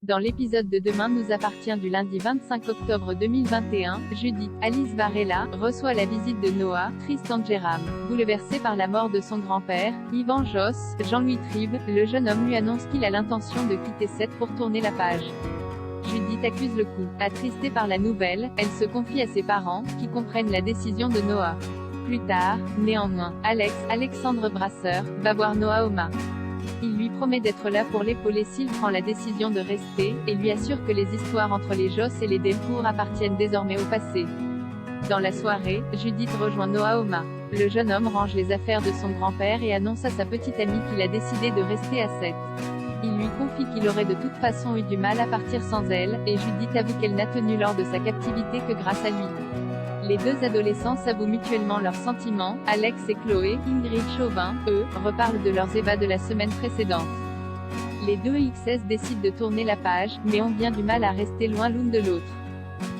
Dans l'épisode de Demain nous appartient du lundi 25 octobre 2021, Judith, Alice Varela, reçoit la visite de Noah, Tristan Jérôme. Bouleversé par la mort de son grand-père, Yvan Joss, Jean-Louis Tribe, le jeune homme lui annonce qu'il a l'intention de quitter Seth pour tourner la page. Judith accuse le coup. Attristée par la nouvelle, elle se confie à ses parents, qui comprennent la décision de Noah. Plus tard, néanmoins, Alexandre Brasseur, va voir Noah au mât. Il lui promet d'être là pour l'épauler s'il prend la décision de rester, et lui assure que les histoires entre les Joss et les Delcourt appartiennent désormais au passé. Dans la soirée, Judith rejoint Noah au mât. Le jeune homme range les affaires de son grand-père et annonce à sa petite amie qu'il a décidé de rester à Seth. Il lui confie qu'il aurait de toute façon eu du mal à partir sans elle, et Judith avoue qu'elle n'a tenu lors de sa captivité que grâce à lui. Les deux adolescents s'avouent mutuellement leurs sentiments. Alex et Chloé, Ingrid Chauvin, eux, reparlent de leurs ébats de la semaine précédente. Les deux XS décident de tourner la page, mais ont bien du mal à rester loin l'une de l'autre.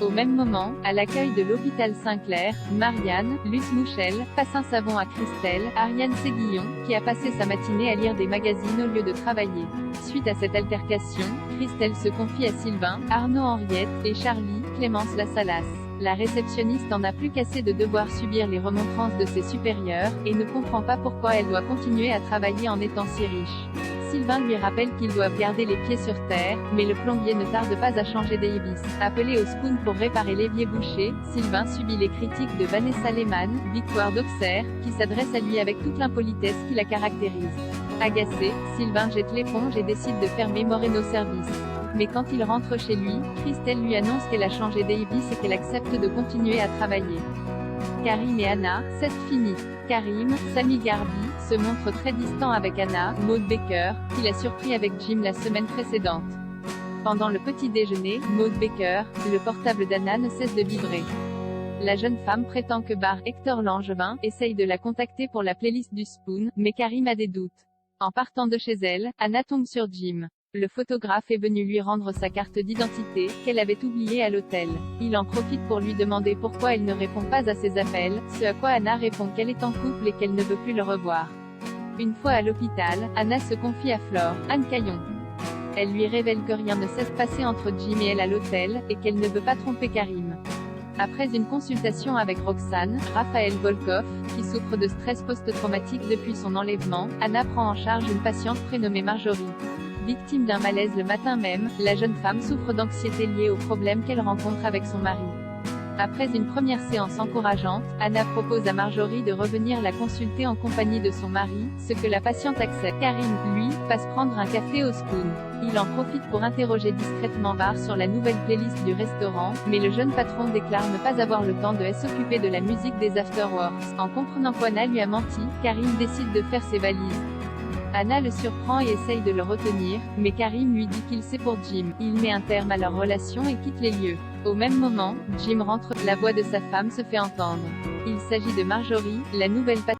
Au même moment, à l'accueil de l'hôpital Saint-Clair, Marianne, Luce Mouchel, passe un savon à Christelle, Ariane Séguillon, qui a passé sa matinée à lire des magazines au lieu de travailler. Suite à cette altercation, Christelle se confie à Sylvain, Arnaud Henriette, et Charlie, Clémence Lassalas. La réceptionniste en a plus qu'assez de devoir subir les remontrances de ses supérieurs, et ne comprend pas pourquoi elle doit continuer à travailler en étant si riche. Sylvain lui rappelle qu'ils doivent garder les pieds sur terre, mais le plombier ne tarde pas à changer d'évice. Appelé au spoon pour réparer l'évier bouché, Sylvain subit les critiques de Vanessa Lehmann, Victoire d'Auxerre, qui s'adresse à lui avec toute l'impolitesse qui la caractérise. Agacé, Sylvain jette l'éponge et décide de fermer Moreno Service. Mais quand il rentre chez lui, Christelle lui annonce qu'elle a changé d'évice et qu'elle accepte de continuer à travailler. Karim et Anna, c'est fini. Karim, Sami Garbi, se montre très distant avec Anna, Maud Baker, qui l'a surpris avec Jim la semaine précédente. Pendant le petit déjeuner, Maud Baker, le portable d'Anna ne cesse de vibrer. La jeune femme prétend que Bar Hector Langevin essaye de la contacter pour la playlist du Spoon, mais Karim a des doutes. En partant de chez elle, Anna tombe sur Jim. Le photographe est venu lui rendre sa carte d'identité, qu'elle avait oubliée à l'hôtel. Il en profite pour lui demander pourquoi il ne répond pas à ses appels, ce à quoi Anna répond qu'elle est en couple et qu'elle ne veut plus le revoir. Une fois à l'hôpital, Anna se confie à Flore, Anne Caillon. Elle lui révèle que rien ne cesse de passer entre Jim et elle à l'hôtel, et qu'elle ne veut pas tromper Karim. Après une consultation avec Roxane, Raphaël Volkov, qui souffre de stress post-traumatique depuis son enlèvement, Anna prend en charge une patiente prénommée Marjorie. Victime d'un malaise le matin même, la jeune femme souffre d'anxiété liée aux problèmes qu'elle rencontre avec son mari. Après une première séance encourageante, Anna propose à Marjorie de revenir la consulter en compagnie de son mari, ce que la patiente accepte. Karim, lui, passe prendre un café au Spoon. Il en profite pour interroger discrètement Bar sur la nouvelle playlist du restaurant, mais le jeune patron déclare ne pas avoir le temps de s'occuper de la musique des afterworks. En comprenant qu'Anna lui a menti, Karim décide de faire ses valises. Anna le surprend et essaye de le retenir, mais Karim lui dit qu'il sait pour Jim. Il met un terme à leur relation et quitte les lieux. Au même moment, Jim rentre, la voix de sa femme se fait entendre. Il s'agit de Marjorie, la nouvelle patronne.